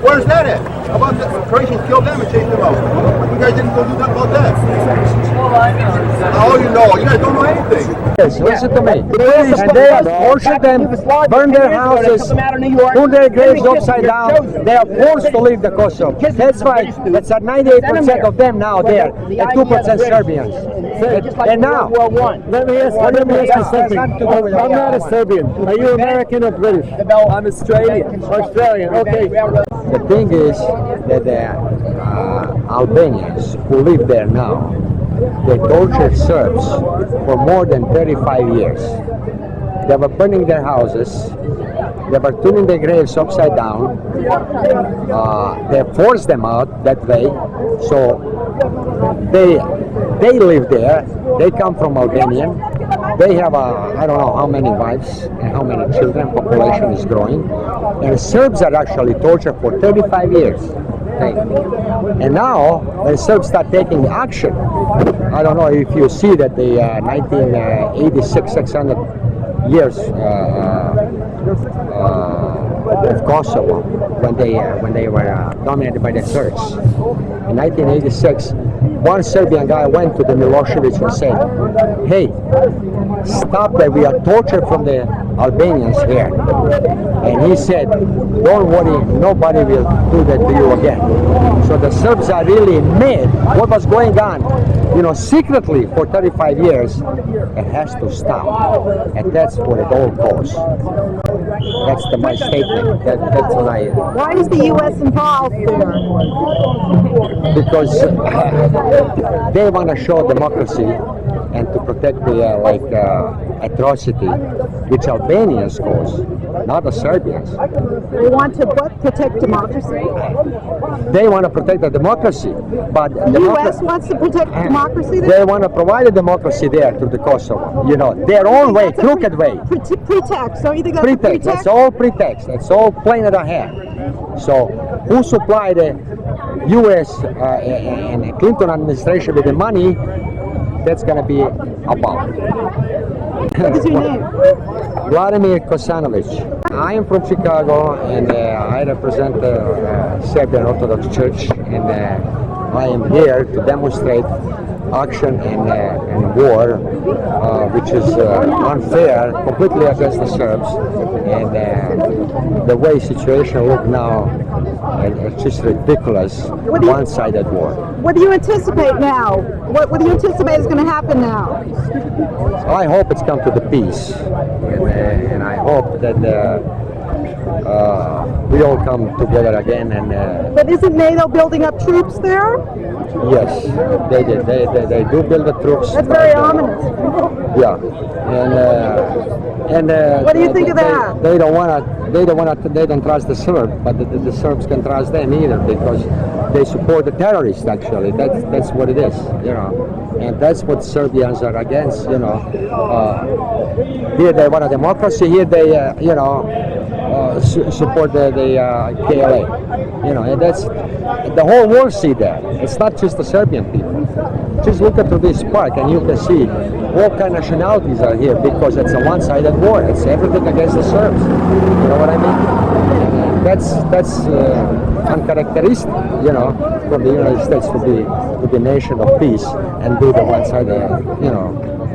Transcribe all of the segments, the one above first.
Where's that at? How about the Croatians killed them and chased them out? You guys didn't go do nothing about that. Oh, you know. You guys don't know anything. Yes, listen to me. And they have tortured them, burned their houses, put their graves upside down. They are forced to leave the Kosovo. That's why that's at 98% of them now there, and 2% Serbians. And now, let me ask you something. I'm not a Serbian. Are you American or British? I'm Australian. Australian, okay. The thing is that the Albanians who live there now, they tortured Serbs for more than 35 years. They were burning their houses, they were turning their graves upside down, they forced them out that way, so they live there, they come from Albania, they have I don't know how many wives and how many children, population is growing, and Serbs are actually tortured for 35 years. Okay. And now, when Serbs start taking action, I don't know if you see that the 1986, 600 years of Kosovo, when they were dominated by the Turks. In 1986, one Serbian guy went to the Milosevic and said, "Hey, stop that, we are tortured from the Albanians here." And he said, "Don't worry, nobody will do that to you again." So the Serbs are really mad. What was going on, secretly for 35 years, it has to stop. And that's what it all goes. That's my statement. That's what I... Why is the U.S. involved there? Because they want to show democracy and to protect the atrocity which Albanians cause, not the Serbians. They want to protect democracy? They want to protect the democracy, but the U.S. wants to protect democracy there? They want to provide a democracy there to the Kosovo, their own way, crooked way. Pretext, don't you think that's pretext? That's all pretext. It's all plain at a hand. So, who supplied the U.S. and the Clinton administration with the money? That's going to be about. What is your name? Vladimir Kosanovic. I am from Chicago, and I represent the Serbian Orthodox Church, and I am here to demonstrate action and war, which is unfair, completely against the Serbs, and the way situation look now, it's just ridiculous, one-sided war. What do you anticipate now? What do you anticipate is going to happen now? I hope it's come to the peace, and I hope that we all come together again. But isn't NATO building up troops there? Yes, they did. They do build the troops. That's very ominous. Yeah, and what do you think of that? They don't trust the Serbs, but the Serbs can trust them either, because they support the terrorists. Actually, that's what it is, and that's what Serbians are against. Here they want a democracy. Here they, support the KLA. And that's the whole world see that. It's not just the Serbian people. Just look at this park and you can see all kind of nationalities are here, because it's a one-sided war. It's everything against the Serbs. You know what I mean? And that's uncharacteristic, from the United States to be nation of peace and do the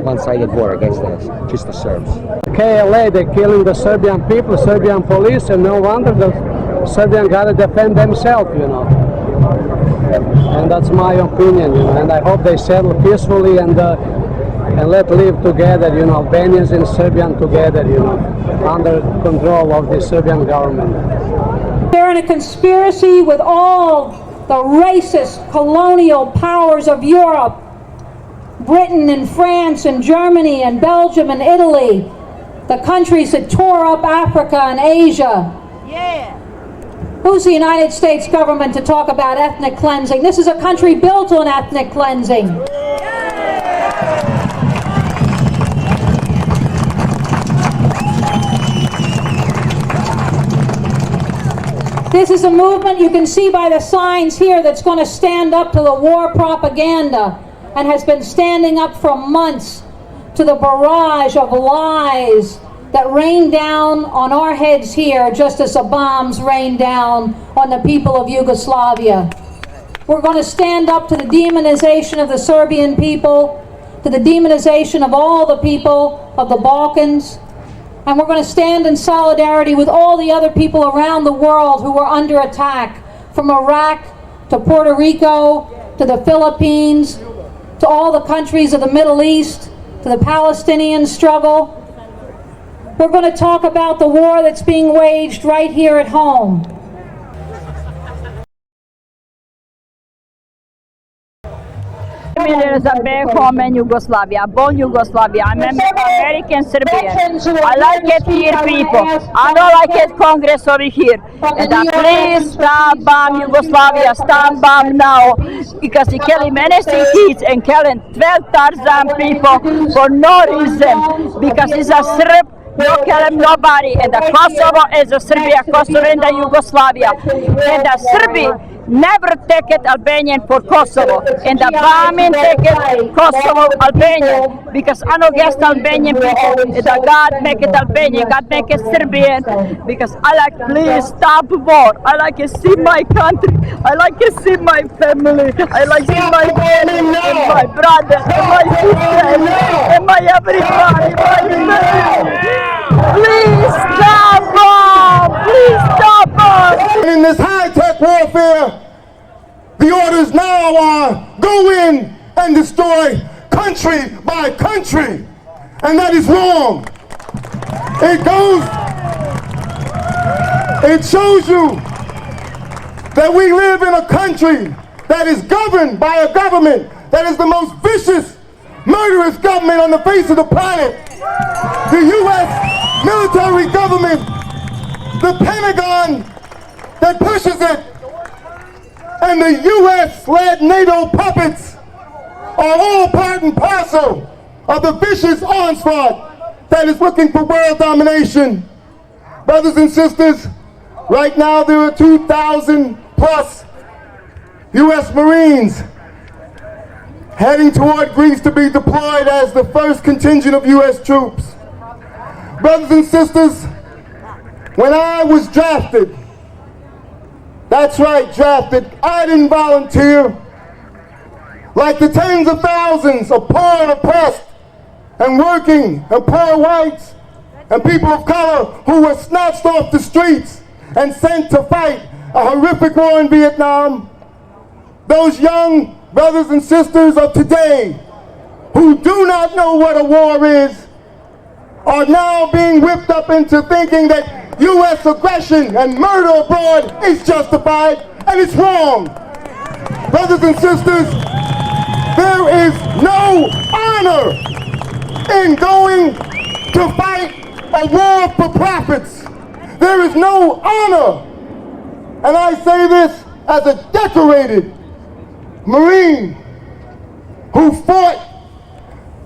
one-sided war against just the Serbs. KLA, they're killing the Serbian people, Serbian police, and no wonder the Serbian gotta defend themselves, And that's my opinion, and I hope they settle peacefully and let live together, Albanians and Serbian together, under control of the Serbian government. They're in a conspiracy with all the racist colonial powers of Europe, Britain and France and Germany and Belgium and Italy, the countries that tore up Africa and Asia. Yeah. Who's the United States government to talk about ethnic cleansing? This is a country built on ethnic cleansing. This is a movement you can see by the signs here that's going to stand up to the war propaganda, and has been standing up for months to the barrage of lies that rained down on our heads here just as the bombs rained down on the people of Yugoslavia. We're going to stand up to the demonization of the Serbian people, to the demonization of all the people of the Balkans, and we're going to stand in solidarity with all the other people around the world who are under attack, from Iraq to Puerto Rico to the Philippines to all the countries of the Middle East to the Palestinian struggle. We're going to talk about the war that's being waged right here at home. Millions are back home in Yugoslavia, born Yugoslavia. I'm American Serbian. I like it here, people. I don't like it, Congress over here. And please stop bomb Yugoslavia, stop bomb now. Because they're killing innocent kids and killing 12,000 people for no reason. Because it's a Serb. No killing nobody, and the Kosovo is a Serbia, Kosovo in the Yugoslavia, and the Serbia never take it Albanian for Kosovo, and the bombing take it Kosovo Albanian, because I don't guess Albanian people, the God make it Albanian, God make it Serbian, because I like, please stop war, I like to see my country, I like to see my family, I like to see my family, and my brother, and my sister, and my everybody, Please stop us! Please stop us! In this high-tech warfare, the orders now are go in and destroy country by country. And that is wrong. It shows you that we live in a country that is governed by a government that is the most vicious, murderous government on the face of the planet. The U.S. military government, the Pentagon that pushes it, and the U.S.-led NATO puppets are all part and parcel of the vicious onslaught that is looking for world domination. Brothers and sisters, right now there are 2,000 plus U.S. Marines heading toward Greece to be deployed as the first contingent of U.S. troops. Brothers and sisters, when I was drafted, that's right, drafted, I didn't volunteer. Like the tens of thousands of poor and oppressed and working and poor whites and people of color who were snatched off the streets and sent to fight a horrific war in Vietnam, those young brothers and sisters of today who do not know what a war is are now being whipped up into thinking that U.S. aggression and murder abroad is justified, and it's wrong. Brothers and sisters, there is no honor in going to fight a war for profits. There is no honor. And I say this as a decorated Marine who fought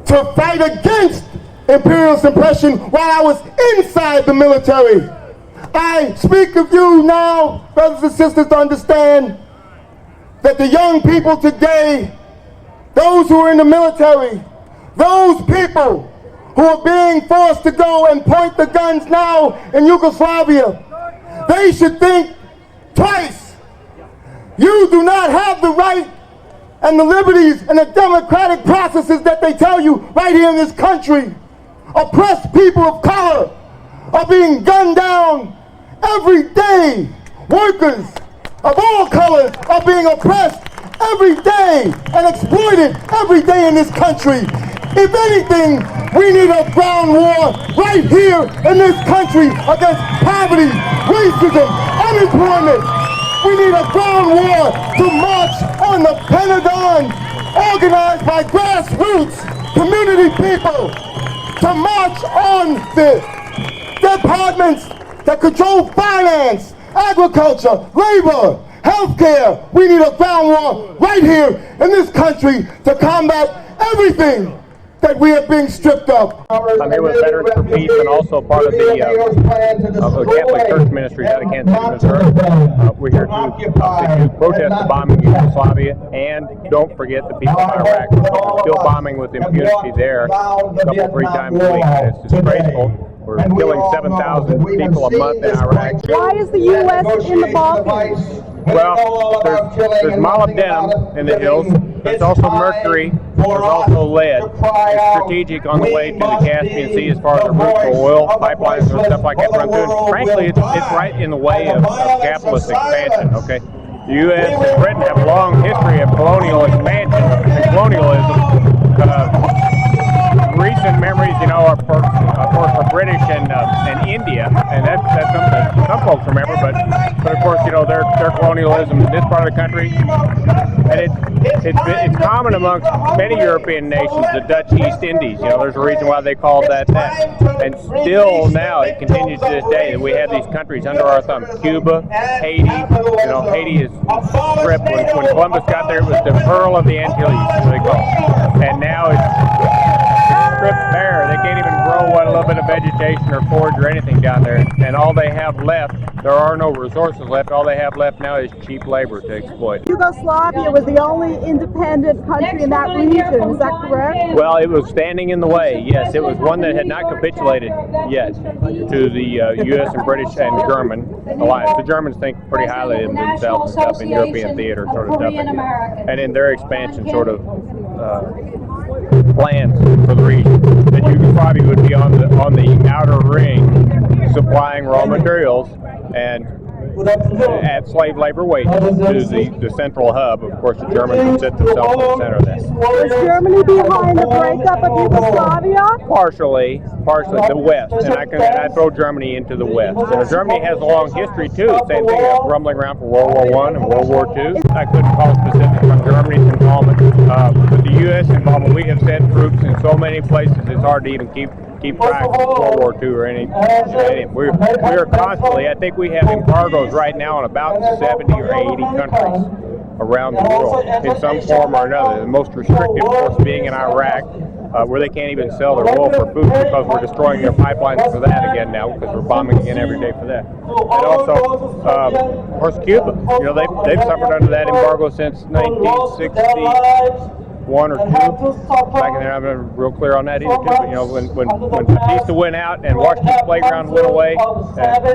to fight against imperialist oppression while I was inside the military. I speak of you now, brothers and sisters, to understand that the young people today, those who are in the military, those people who are being forced to go and point the guns now in Yugoslavia, they should think twice. You do not have the right and the liberties and the democratic processes that they tell you right here in this country. Oppressed people of color are being gunned down every day. Workers of all colors are being oppressed every day and exploited every day in this country. If anything, we need a ground war right here in this country against poverty, racism, unemployment. We need a ground war to march on the Pentagon, organized by grassroots community people, to march on the departments that control finance, agriculture, labor, healthcare. We need a ground war right here in this country to combat everything that we are being stripped of. I'm here with Veterans for Peace and also part of the Catholic Church Ministries out of Kansas City, Missouri. We're here to protest the bombing in Yugoslavia, and don't forget the people of Iraq. We're still bombing with impunity there a couple, 3 times a week, and it's disgraceful. We're killing 7,000 people a month in Iraq. Why is the U.S. in the Balkans? Well, there's molybdenum in the hills. There's also mercury. There's also lead. It's strategic on the way to the Caspian Sea as far as the route for oil pipelines and stuff like that run through. And frankly, it's right in the way of capitalist expansion. Okay, the U.S. and Britain have a long history of colonial expansion and colonialism. Recent memories, you know, are of course for British and India, and that's something that some folks remember. But of course, you know, their colonialism in this part of the country, and it's common amongst many European nations, the Dutch East Indies. You know, there's a reason why they called that, and still now it continues to this day that we have these countries under our thumb. Cuba, Haiti. You know, Haiti is stripped. When Columbus got there, it was the Pearl of the Antilles, as they call it, and now it's stripped bare. They can't even grow a little bit of vegetation or forage or anything down there. And all they have left, there are no resources left. All they have left now is cheap labor to exploit. Yugoslavia was the only independent country in that region, is that correct? Well, it was standing in the way, yes. It was one that had not capitulated yet to the U.S. and British and German alliance. The Germans think pretty highly of themselves and stuff in European theater sort of stuff. And in their expansion sort of plans for the region, that Yugoslavia would be on the outer ring, supplying raw materials and at slave labor wages to the central hub. Of course, the Germans would sit themselves in the center of that. Was Germany behind the breakup of Yugoslavia? Partially, the West, and I throw Germany into the West. Germany has a long history too. Same thing, rumbling around for World War I and World War II. I couldn't call specifics on Germany's involvement, but the U.S. involvement. We have sent troops in so many places it's hard to even keep track of World War II or any. We are constantly. I think we have embargoes right now on about 70 or 80 countries around the world in some form or another. The most restrictive, of course, being in Iraq, where they can't even sell their oil for food because we're destroying their pipelines for that again now, because we're bombing again every day for that. And also, of course, Cuba. You know, they've suffered under that embargo since 1960. One or two back in there. I'm not real clear on that either. Too, but you know, when Batista went out and Washington's playground went away,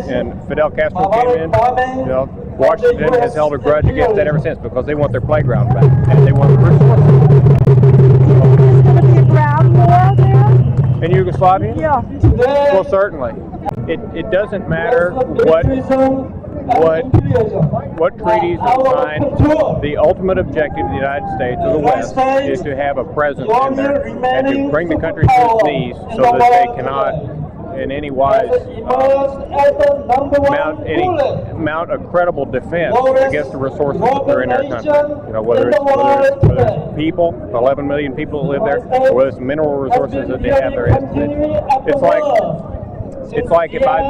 and Fidel Castro came in, you know, Washington has held a grudge against that ever since because they want their playground back and they want the resources. Is there going to be a ground war there? In Yugoslavia? Yeah. Well, certainly. It doesn't matter what treaties are signed. The ultimate objective of the United States or the West is to have a presence in there and to bring the country to its knees so that they cannot in any wise mount a credible defense against the resources that are in their country. You know, whether it's people, 11 million people that live there, or whether it's mineral resources that they have there. It's like if I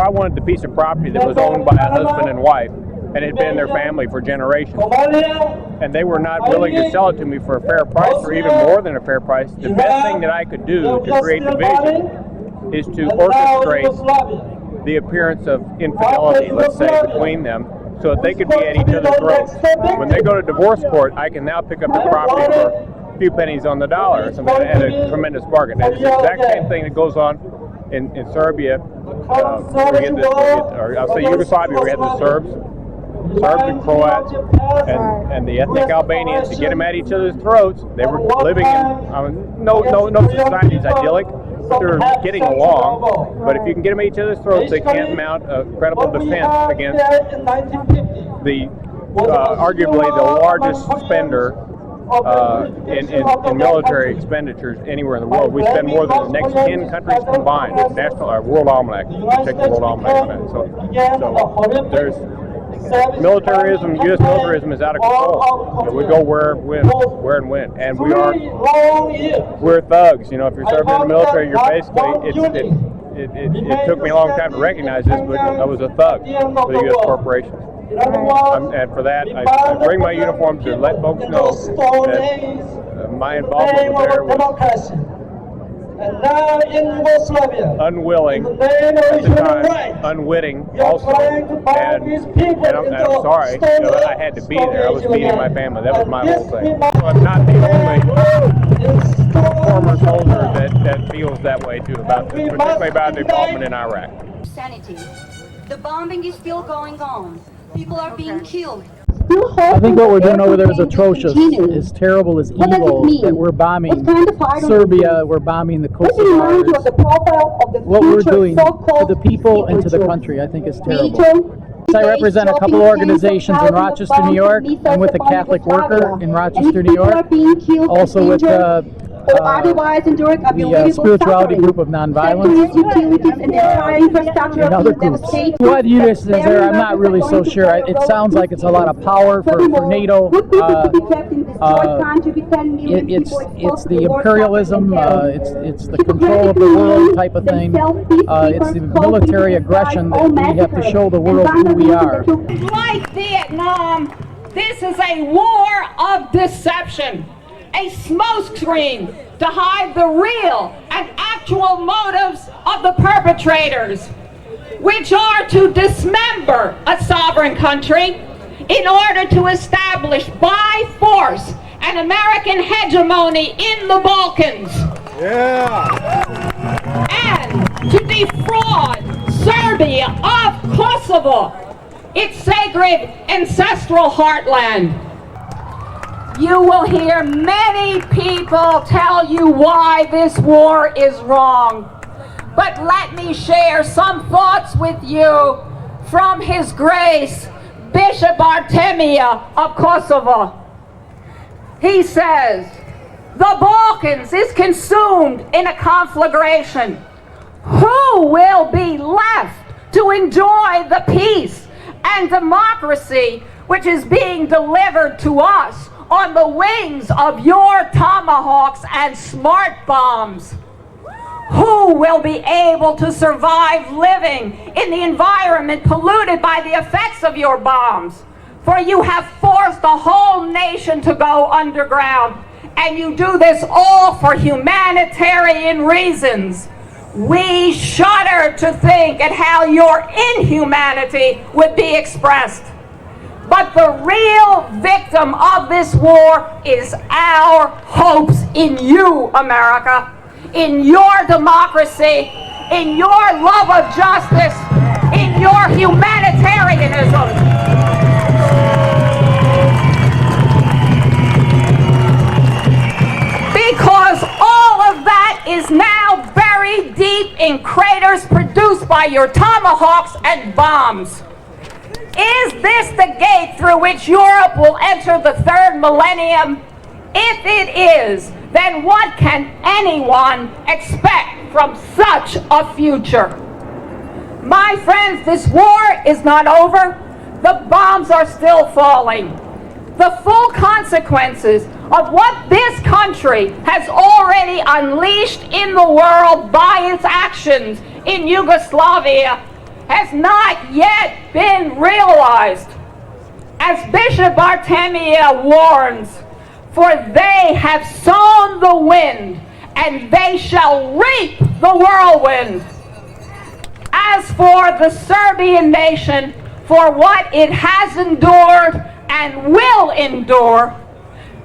wanted the piece of property that was owned by a husband and wife and had been in their family for generations, and they were not willing to sell it to me for a fair price or even more than a fair price, the best thing that I could do to create division is to orchestrate the appearance of infidelity, let's say, between them, so that they could be at each other's throats. When they go to divorce court, I can now pick up the property for few pennies on the dollar or something at a tremendous bargain. It's the exact same thing that goes on in Serbia, I'll say Yugoslavia, we had the Serbs and Croats and the ethnic Albanians. To get them at each other's throats, they were living in no society's idyllic, but they're getting along. But if you can get them at each other's throats, they can't mount a credible defense against the arguably the largest spender in military expenditures anywhere in the world. We spend more than the next 10 countries combined. World Almanac. Check the World Almanac on that. So there's militarism. U.S. militarism is out of control. You know, we go where and when, and we're thugs. You know, if you're serving in the military, you're basically it took me a long time to recognize this, but I was a thug for the U.S. corporations. And for that, I bring my uniform to let folks know that my involvement there was unwilling at the time, unwitting also, and I'm sorry, you know, I had to be there. I was feeding my family. That was my whole thing. So I'm not the only former soldier that feels that way too, particularly about the involvement in Iraq. Sanity. The bombing is still going on. People are being killed. I think what we're doing over there is atrocious. As terrible as evil that we're bombing Serbia, we're bombing the Kosovars. What we're doing to the people and to the country, I think is terrible. I represent a couple organizations in Rochester, New York. I'm with the Catholic Worker in Rochester, New York. Also with the spirituality group of nonviolence and other groups. What units is there? I'm not really so sure. It sounds like it's a lot of power for NATO. It's the imperialism. It's the control of the world type of thing. It's the military aggression that we have to show the world who we are. Like Vietnam, this is a war of deception. A smokescreen to hide the real and actual motives of the perpetrators, which are to dismember a sovereign country in order to establish by force an American hegemony in the Balkans. And to defraud Serbia of Kosovo, its sacred ancestral heartland. You will hear many people tell you why this war is wrong. But let me share some thoughts with you from His Grace, Bishop Artemia of Kosovo. He says, the Balkans is consumed in a conflagration. Who will be left to enjoy the peace and democracy which is being delivered to us on the wings of your tomahawks and smart bombs? Who will be able to survive living in the environment polluted by the effects of your bombs? For you have forced a whole nation to go underground, and you do this all for humanitarian reasons. We shudder to think at how your inhumanity would be expressed. But the real victim of this war is our hopes in you, America, in your democracy, in your love of justice, in your humanitarianism. Because all of that is now buried deep in craters produced by your tomahawks and bombs. Is this the gate through which Europe will enter the third millennium? If it is, then what can anyone expect from such a future? My friends, this war is not over. The bombs are still falling. The full consequences of what this country has already unleashed in the world by its actions in Yugoslavia has not yet been realized. As Bishop Artemia warns, for they have sown the wind, and they shall reap the whirlwind. As for the Serbian nation, for what it has endured and will endure,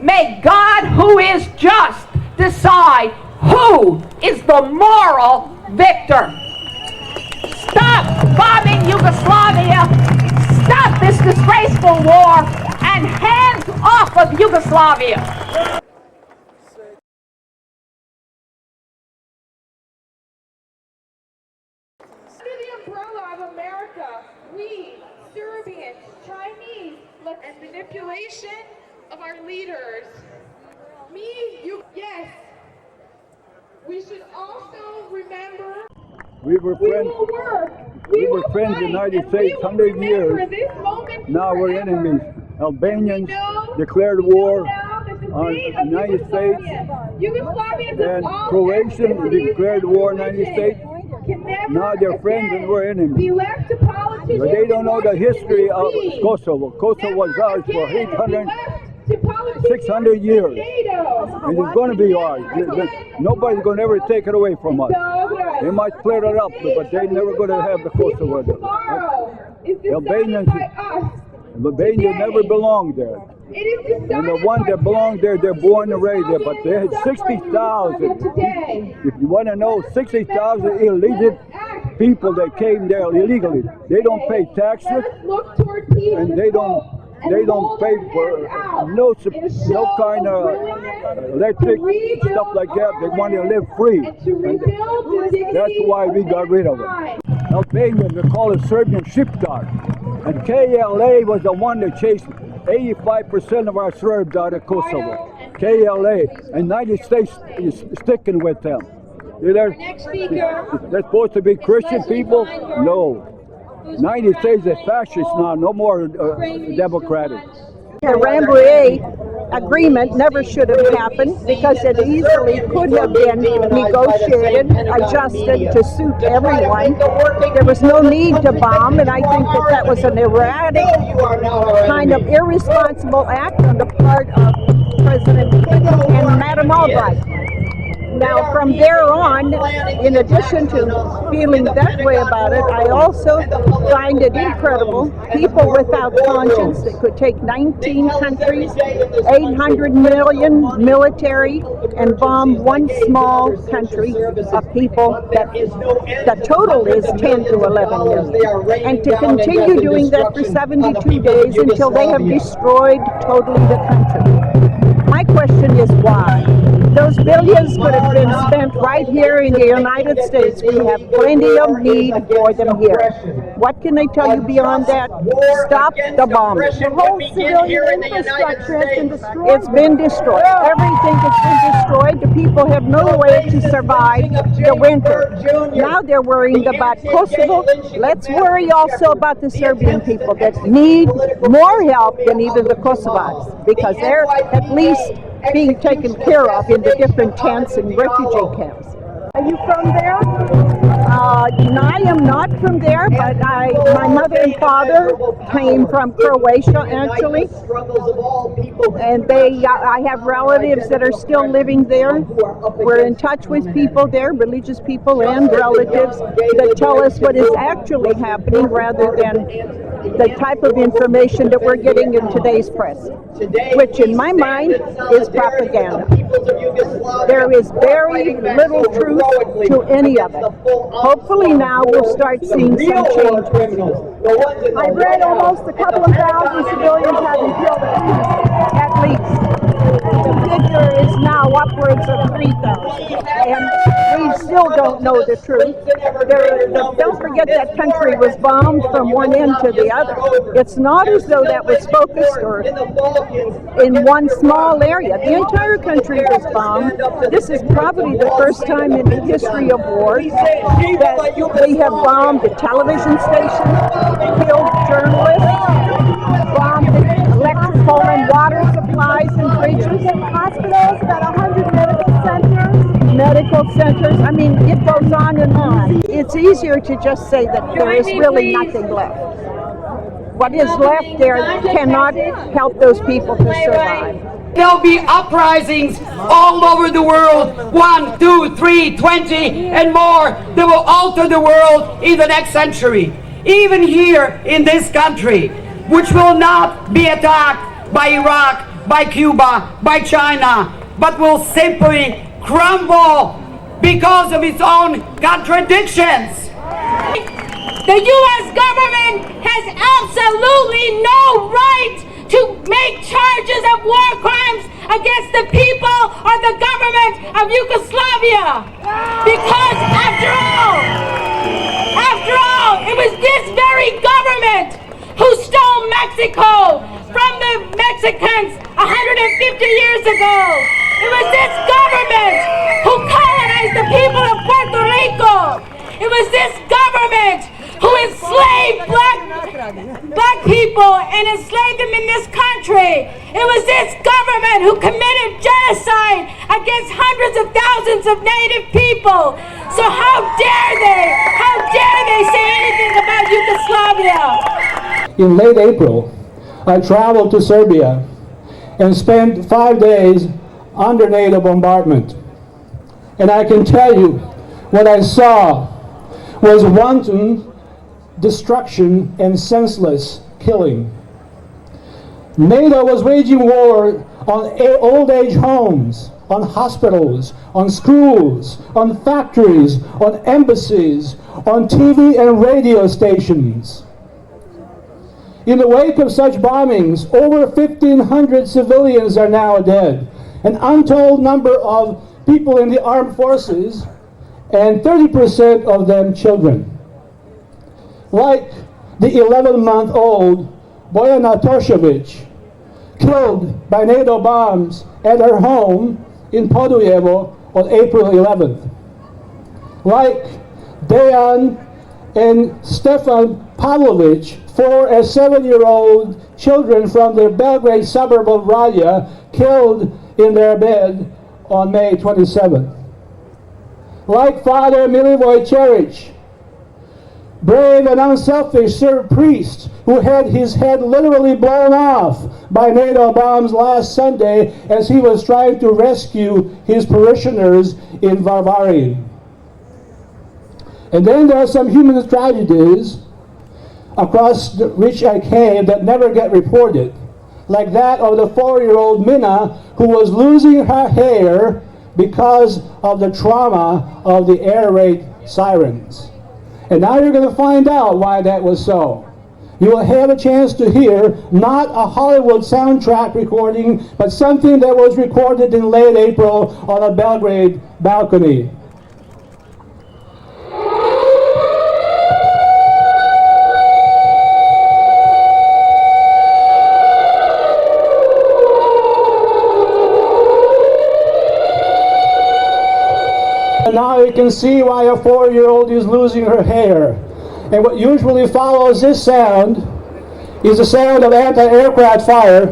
may God, who is just, decide who is the moral victor. Stop bombing Yugoslavia, stop this disgraceful war, and hands off of Yugoslavia. Under the umbrella of America, we, Serbians, Chinese, and manipulation of our leaders. Yes. We should also remember we were friends in the United States 100 years. Now we're enemies. Albanians declared war on the United States, and Croatians declared war on the United States. Now they're friends and we're enemies. But they don't know the history of Kosovo. Kosovo was ours for 600 years. And it's going to be ours. Nobody's going to ever take it away from us. They might split it up, but they're never going to have the Kosovo. The Albanians never belonged there. And the ones that belong there, they're born and raised there. But they had 60,000. If you want to know, 60,000 illegal people that came there illegally. They don't pay taxes, and they don't pay for no kind of electric stuff like that. They want to live free. And that's why we got rid of them. Albania, they call it Serbian sheepdog. And KLA was the one that chased 85% of our Serbs out of Kosovo. KLA. And the United States is sticking with them. They're supposed to be Christian people? No. The United States is fascist now, no more democratic. The Rambouillet agreement never should have happened because it easily could have been negotiated, adjusted to suit everyone. There was no need to bomb, and I think that was an erratic, kind of irresponsible act on the part of President Clinton and Madam Albright. Now, from there on, in addition to feeling that way about it, I also find it incredible. People without conscience that could take 19 countries, 800 million military, and bomb one small country of people that the total is 10 to 11 million. And to continue doing that for 72 days until they have destroyed totally the country. My question is why? Those billions could have been spent right here in the United States. We have plenty of need for them here. What can I tell you beyond that? Stop the bombing. The whole civilian infrastructure has been destroyed. It's been destroyed. Everything has been destroyed. The people have no way to survive the winter. Now they're worrying about Kosovo. Let's worry also about the Serbian people that need more help than even the Kosovars, because they're at least being taken care of in the different tents and refugee camps. Are you from there? I am not from there, but my mother and father came from Croatia, actually, and I have relatives that are still living there. We're in touch with people there, religious people and relatives, that tell us what is actually happening rather than the type of information that we're getting in today's press, which in my mind is propaganda. There is very little truth to any of it. Hopefully now we'll start seeing some change. I read almost a couple of thousand civilians have been killed At least. The figure is now upwards of 3,000. And we still don't know the truth. Don't forget that country was bombed from one end to the other. It's not as though that was focused or in one small area. The entire country was bombed. This is probably the first time in the history of war that we have bombed a television station, killed journalists, bombed electrical and water supplies and bridges, hospitals, about 100 medical centers. I mean, it goes on and on. It's easier to just say that there is really nothing left. What is left there cannot help those people to survive. There'll be uprisings all over the world, 1, 2, 3, 20, and more, that will alter the world in the next century. Even here in this country, which will not be attacked by Iraq, by Cuba, by China, but will simply crumble because of its own contradictions. The U.S. government has absolutely no right to make charges of war crimes against the people or the government of Yugoslavia. Because after all, it was this very government who stole Mexico from the Mexicans 150 years ago. It was this government who colonized the people of Puerto Rico. It was this government who enslaved black people and enslaved them in this country. It was this government who committed genocide against hundreds of thousands of native people. So how dare they say anything about Yugoslavia? In late April, I traveled to Serbia and spent 5 days under NATO bombardment. And I can tell you, what I saw was wanton destruction and senseless killing. NATO was waging war on old age homes, on hospitals, on schools, on factories, on embassies, on TV and radio stations. In the wake of such bombings, over 1,500 civilians are now dead, an untold number of people in the armed forces, and 30% of them children. Like the 11-month-old Bojana Toshevich, killed by NATO bombs at her home in Podujevo on April 11th. Like Dejan and Stefan Pavlovich, 4 and 7-year-old children from the Belgrade suburb of Radja, killed in their bed on May 27th. Like Father Milivoj Cheric, brave and unselfish Serb priest who had his head literally blown off by NATO bombs last Sunday as he was trying to rescue his parishioners in Varvarin. And then there are some human tragedies across which I came that never get reported, like that of the 4-year-old Mina who was losing her hair because of the trauma of the air raid sirens. And now you're going to find out why that was so. You will have a chance to hear not a Hollywood soundtrack recording, but something that was recorded in late April on a Belgrade balcony. And now you can see why a 4-year-old is losing her hair. And what usually follows this sound is the sound of anti-aircraft fire,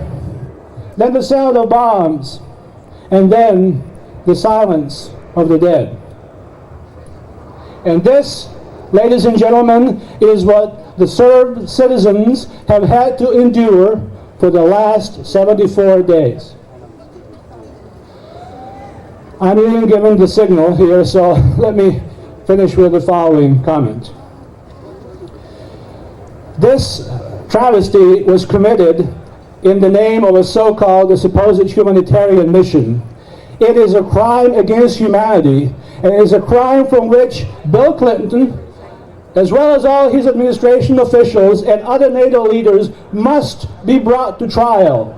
then the sound of bombs, and then the silence of the dead. And this, ladies and gentlemen, is what the Serb citizens have had to endure for the last 74 days. I'm even given the signal here, so let me finish with the following comment. This travesty was committed in the name of a so-called, a supposed humanitarian mission. It is a crime against humanity, and it is a crime from which Bill Clinton, as well as all his administration officials and other NATO leaders, must be brought to trial.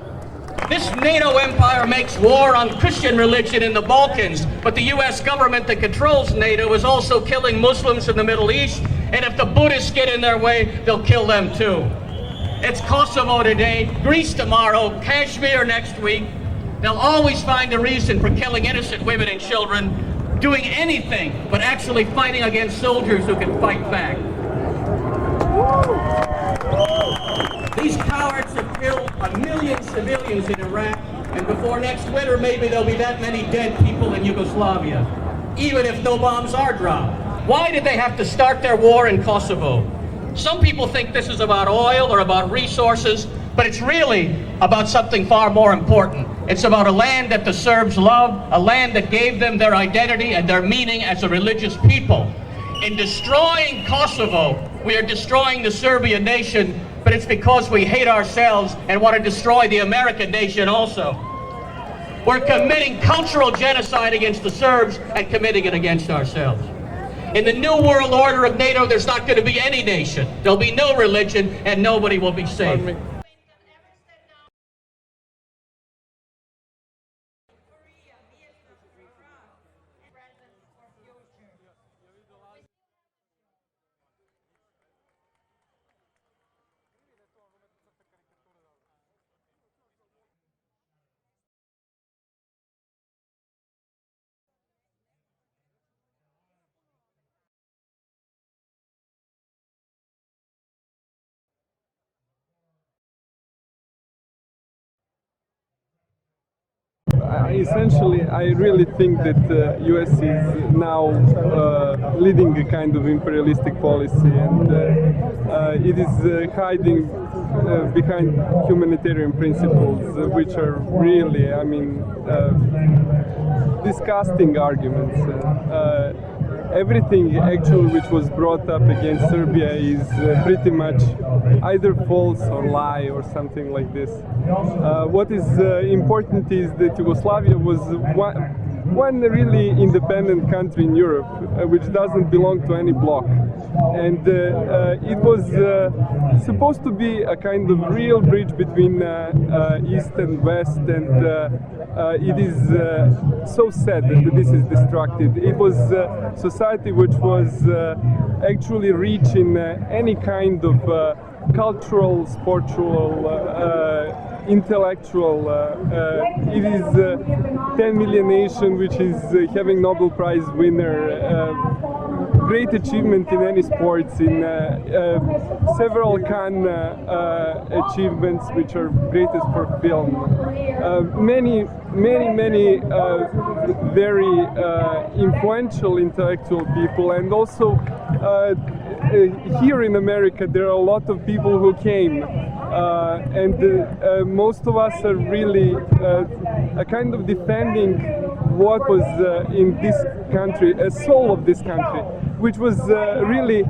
This NATO empire makes war on Christian religion in the Balkans, but the US government that controls NATO is also killing Muslims in the Middle East, and if the Buddhists get in their way, they'll kill them too. It's Kosovo today, Greece tomorrow, Kashmir next week. They'll always find a reason for killing innocent women and children, doing anything but actually fighting against soldiers who can fight back. These cowards have killed 1 million civilians in Iraq, and before next winter, maybe there'll be that many dead people in Yugoslavia, even if no bombs are dropped. Why did they have to start their war in Kosovo? Some people think this is about oil or about resources, but it's really about something far more important. It's about a land that the Serbs love, a land that gave them their identity and their meaning as a religious people. In destroying Kosovo, we are destroying the Serbian nation, but it's because we hate ourselves and want to destroy the American nation also. We're committing cultural genocide against the Serbs and committing it against ourselves. In the new world order of NATO, there's not going to be any nation. There'll be no religion, and nobody will be safe. Essentially, I really think that the US is now leading a kind of imperialistic policy, and it is hiding behind humanitarian principles, which are really, I mean, disgusting arguments. everything actually which was brought up against Serbia is pretty much either false or lie or something like this. What is important is that Yugoslavia was one really independent country in Europe, which doesn't belong to any bloc. And it was supposed to be a kind of real bridge between East and West, and it is so sad that this is destructed. It was a society which was actually rich in any kind of cultural, spiritual, intellectual. It is 10 million nation which is having Nobel Prize winner, great achievement in any sports, in several Cannes achievements which are greatest for film. Many very influential intellectual people, and also here in America there are a lot of people who came, and most of us are really a kind of defending what was in this country, a soul of this country, which was really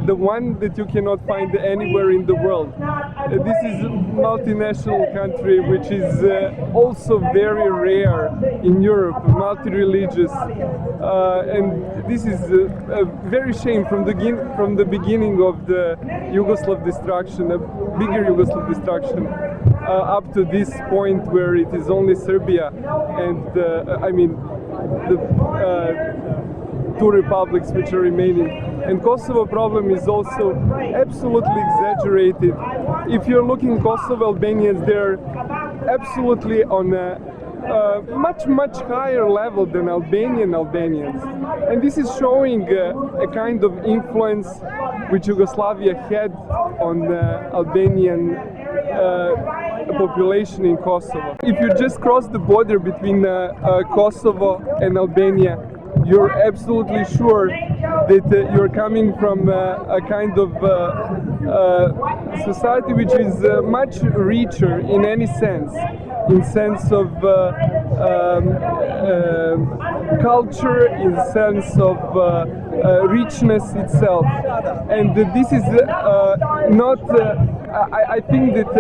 the one that you cannot find anywhere in the world. This is a multinational country which is also very rare in Europe, multi-religious, and this is a very shame from the beginning of the Yugoslav destruction, a bigger Yugoslav destruction, up to this point where it is only Serbia and I mean the two republics which are remaining. And Kosovo problem is also absolutely exaggerated. If you're looking Kosovo Albanians, they're absolutely on a much higher level than Albanians. And this is showing a kind of influence which Yugoslavia had on the Albanian population in Kosovo. If you just cross the border between Kosovo and Albania, you're absolutely sure that you're coming from a kind of society which is much richer in any sense, in sense of culture, in sense of richness itself. And this is not, I think that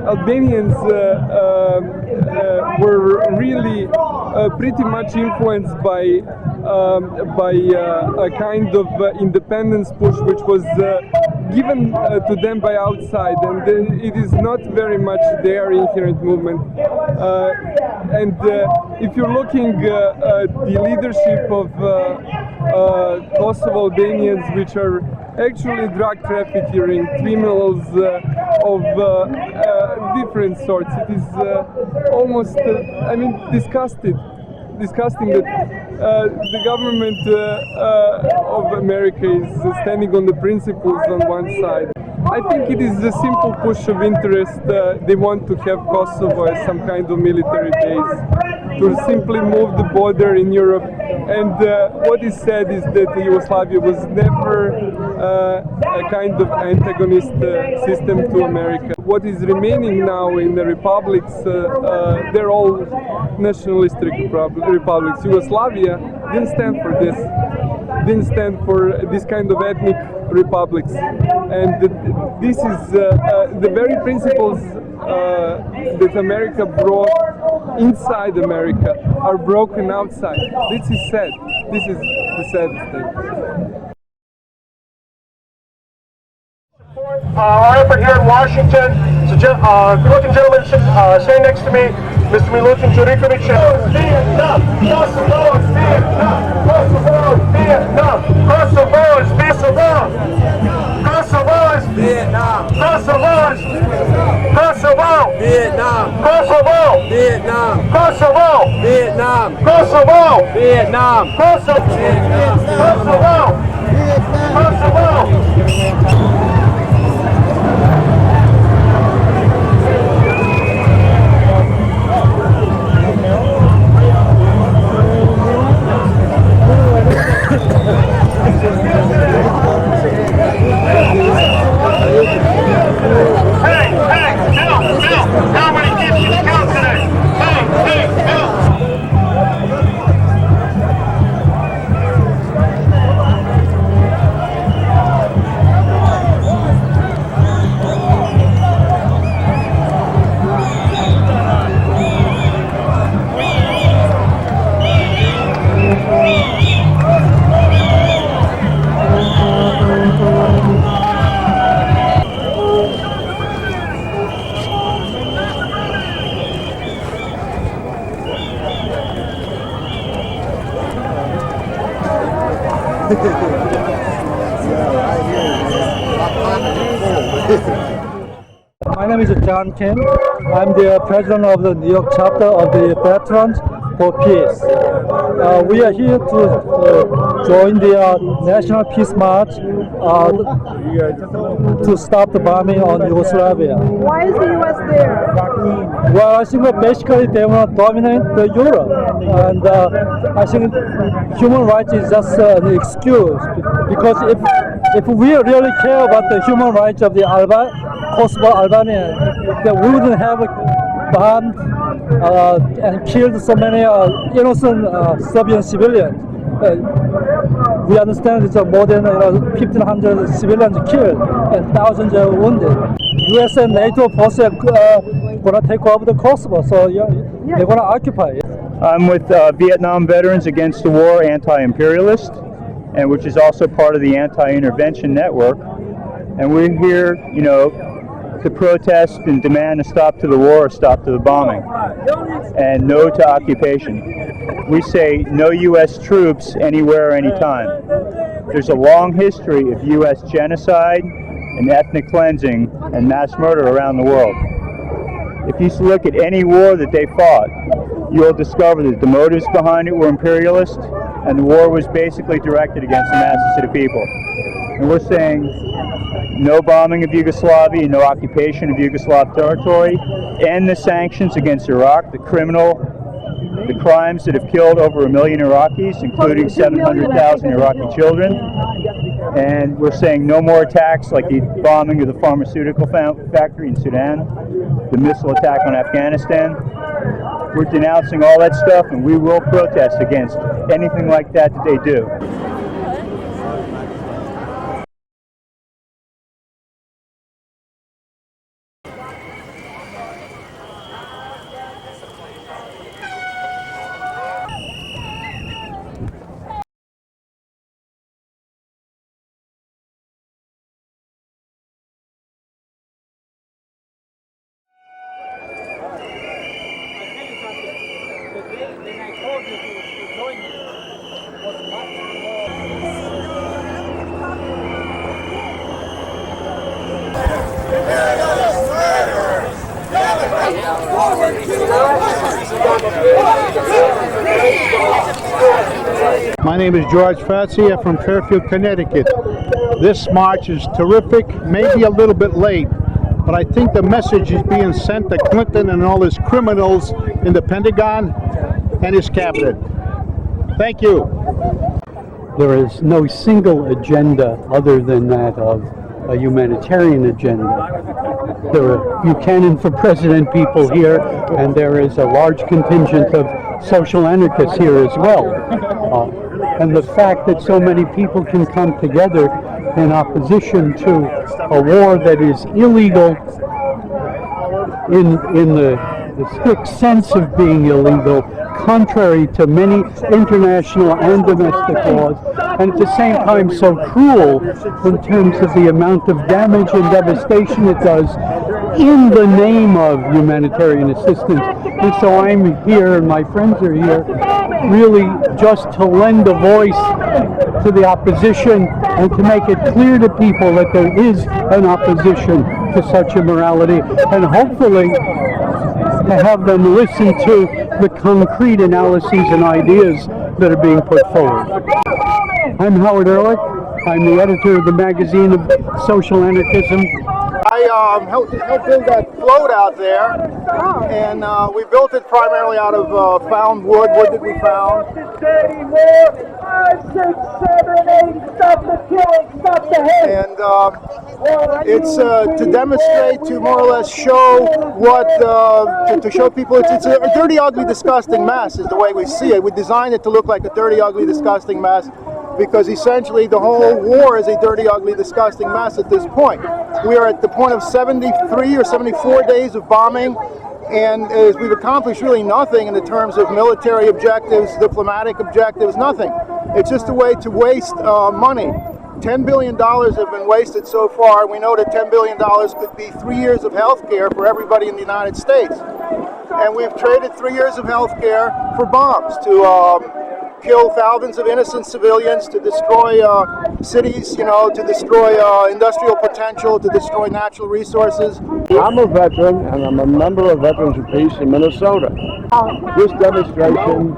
Albanians were really pretty much influenced by a kind of independence push which was given to them by outside, and it is not very much their inherent movement. And if you're looking at the leadership of Kosovo Albanians, which are actually drug trafficking, criminals of different sorts, it is almost, I mean, disgusting that the government of America is standing on the principles on one side. I think it is a simple push of interest. They want to have Kosovo as some kind of military base, to simply move the border in Europe. And what is said is that Yugoslavia was never a kind of antagonist system to America. What is remaining now in the republics, they're all nationalistic republics. Yugoslavia didn't stand for this, didn't stand for this kind of ethnic republics. And this is the very principles that America brought inside America are broken outside. This is sad. This is the saddest thing. Our effort here in Washington. So, good-looking gentleman stand next to me, Mr. Milutin Jurikovic. Vietnam, Kosovo is Vietnam, Kosovo is Vietnam, Kosovo is Vietnam, Kosovo is Vietnam, Kosovo is Kosovo, Vietnam, Kosovo, Vietnam, Kosovo, Vietnam, Kosovo, Vietnam, Kosovo, Kosovo, Kosovo. My name is John Kim. I'm the president of the New York chapter of the Veterans for Peace. We are here to join the National Peace March to stop the bombing on Yugoslavia. Why is the U.S. there? Well, I think that basically they want to dominate Europe, and I think human rights is just an excuse, because if we really care about the human rights of the Kosovo Albania, then we wouldn't have bombed and killed so many innocent Serbian civilians. We understand it's more than 1,500 civilians killed and thousands are wounded. U.S. and NATO forces are going to take over the Kosovo, so they're going to occupy it. I'm with Vietnam Veterans Against the War Anti-Imperialist, and which is also part of the Anti-Intervention Network. And we're here, to protest and demand a stop to the war, a stop to the bombing, and no to occupation. We say no U.S. troops anywhere, anytime. There's a long history of U.S. genocide and ethnic cleansing and mass murder around the world. If you look at any war that they fought, you'll discover that the motives behind it were imperialist, and the war was basically directed against the masses of the people. And we're saying no bombing of Yugoslavia, no occupation of Yugoslav territory, end the sanctions against Iraq, the crimes that have killed over 1 million Iraqis, including 700,000 Iraqi children. And we're saying no more attacks like the bombing of the pharmaceutical factory in Sudan, the missile attack on Afghanistan. We're denouncing all that stuff, and we will protest against anything like that they do. My name is George Fazia from Fairfield, Connecticut. This march is terrific, maybe a little bit late, but I think the message is being sent to Clinton and all his criminals in the Pentagon and his cabinet. Thank you. There is no single agenda other than that of a humanitarian agenda. There are Buchanan for President people here, and there is a large contingent of social anarchists here as well. And the fact that so many people can come together in opposition to a war that is illegal in the strict sense of being illegal, contrary to many international and domestic laws, and at the same time so cruel in terms of the amount of damage and devastation it does in the name of humanitarian assistance. And so I'm here, and my friends are here, really just to lend a voice to the opposition and to make it clear to people that there is an opposition to such immorality, and hopefully to have them listen to the concrete analyses and ideas that are being put forward. I'm Howard Ehrlich. I'm the editor of the magazine of Social Anarchism. I helped build that float out there, and we built it primarily out of found wood that we found. 5, 6, 7, 8, stop the killing, stop the hate. And it's to demonstrate, to more or less show what, to show people it's a dirty, ugly, disgusting mess is the way we see it. We designed it to look like a dirty, ugly, disgusting mess, because essentially the whole war is a dirty, ugly, disgusting mess at this point. We are at the point of 73 or 74 days of bombing, and we've accomplished really nothing in the terms of military objectives, diplomatic objectives, nothing. It's just a way to waste money. $10 billion have been wasted so far. We know that $10 billion could be 3 years of health care for everybody in the United States. And we've traded 3 years of health care for bombs to kill thousands of innocent civilians, to destroy cities, to destroy industrial potential, to destroy natural resources. I'm a veteran, and I'm a member of Veterans for Peace in Minnesota. This demonstration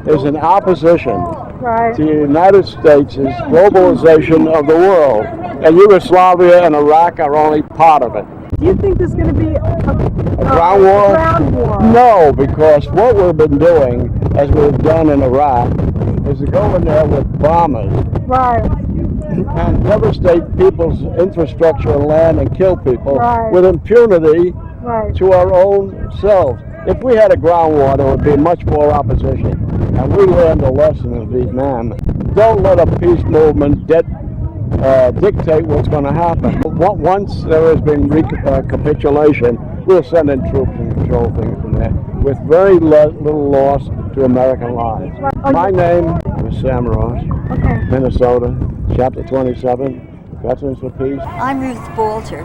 is in opposition to the United States' globalization of the world, and Yugoslavia and Iraq are only part of it. Do you think there's going to be A ground war? Ground war? No, because what we've been doing, as we've done in Iraq, is to go in there with bombers and devastate people's infrastructure and land and kill people with impunity to our own selves. If we had a ground war, there would be much more opposition. And we learned a lesson in Vietnam. Don't let a peace movement dictate what's going to happen. Once there has been capitulation, we'll send in troops and control things from there, with very little loss to American lives. My name is Sam Ross, Minnesota, Chapter 27, Veterans for Peace. I'm Ruth Balter.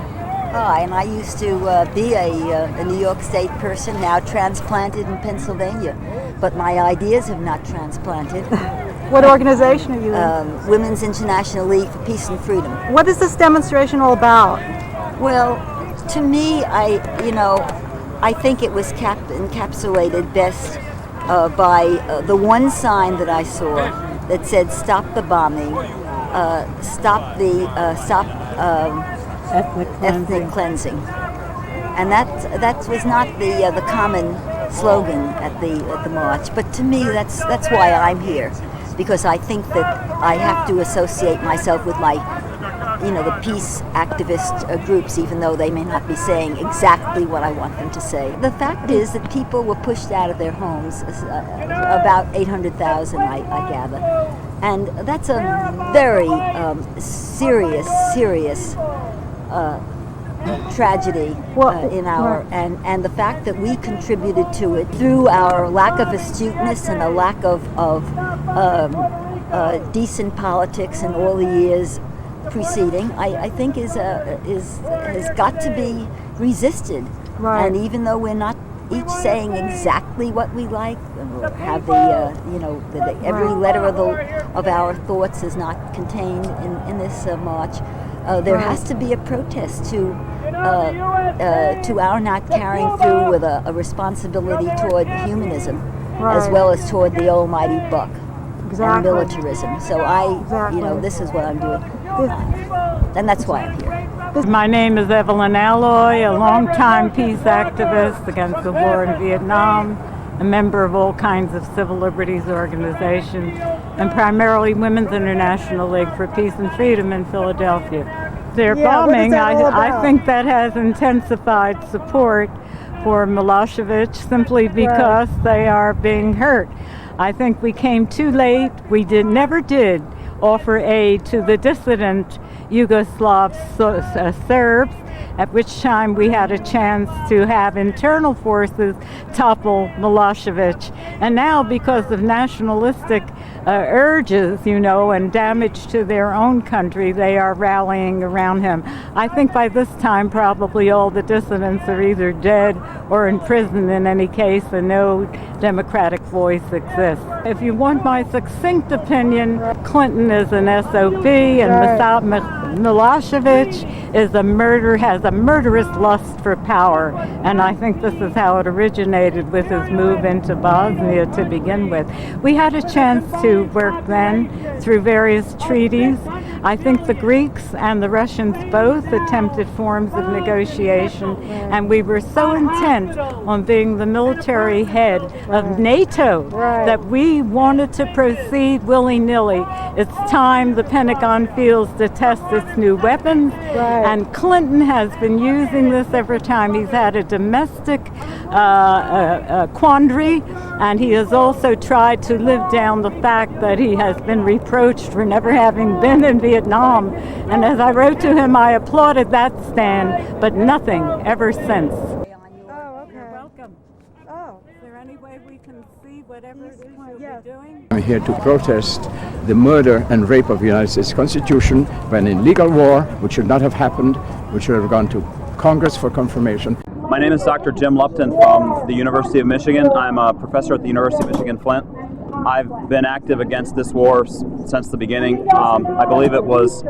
Hi, and I used to be a New York State person, now transplanted in Pennsylvania, but my ideas have not transplanted. What organization are you in? Women's International League for Peace and Freedom. What is this demonstration all about? Well, to me, I think it was encapsulated best by the one sign that I saw that said "Stop the bombing, stop ethnic cleansing," and that was not the common slogan at the march. But to me, that's why I'm here, because I think that I have to associate myself with my, the peace activist groups, even though they may not be saying exactly what I want them to say. The fact is that people were pushed out of their homes, about 800,000, I gather, and that's a very serious tragedy in our and the fact that we contributed to it through our lack of astuteness and a lack of decent politics in all the years preceding, I think has got to be resisted. And even though we're not each saying exactly what we like, or have every letter of our thoughts is not contained in this march. There has to be a protest to our not carrying through with a responsibility toward humanism, as well as toward the almighty buck and militarism. So this is what I'm doing, and that's why I'm here. My name is Evelyn Alloy, a longtime peace activist against the war in Vietnam, a member of all kinds of civil liberties organizations, and primarily Women's International League for Peace and Freedom in Philadelphia. Their bombing, I think that has intensified support for Milosevic simply because they are being hurt. I think we came too late. We never did offer aid to the dissident Yugoslav Serbs, at which time we had a chance to have internal forces topple Milosevic. And now, because of nationalistic urges, and damage to their own country, they are rallying around him. I think by this time, probably all the dissidents are either dead or in prison in any case, and no democratic voice exists. If you want my succinct opinion, Clinton is an SOB, and Milosevic is has a murderous lust for power, and I think this is how it originated with his move into Bosnia to begin with. We had a chance to work then through various treaties. I think the Greeks and the Russians both attempted forms of negotiation, and we were so intent on being the military head of NATO that we wanted to proceed willy-nilly. It's time the Pentagon feels to test its new weapons, and Clinton has been using this every time he's had a domestic quandary, and he has also tried to live down the fact that he has been reproached for never having been in Vietnam. And as I wrote to him, I applauded that stand, but nothing ever since. You're welcome. Is there any way we can see whatever it is you're doing? I'm here to protest the murder and rape of the United States Constitution when in legal war, which should not have happened, which should have gone to Congress for confirmation. My name is Dr. Jim Lupton from the University of Michigan. I'm a professor at the University of Michigan Flint. I've been active against this war since the beginning. I believe it was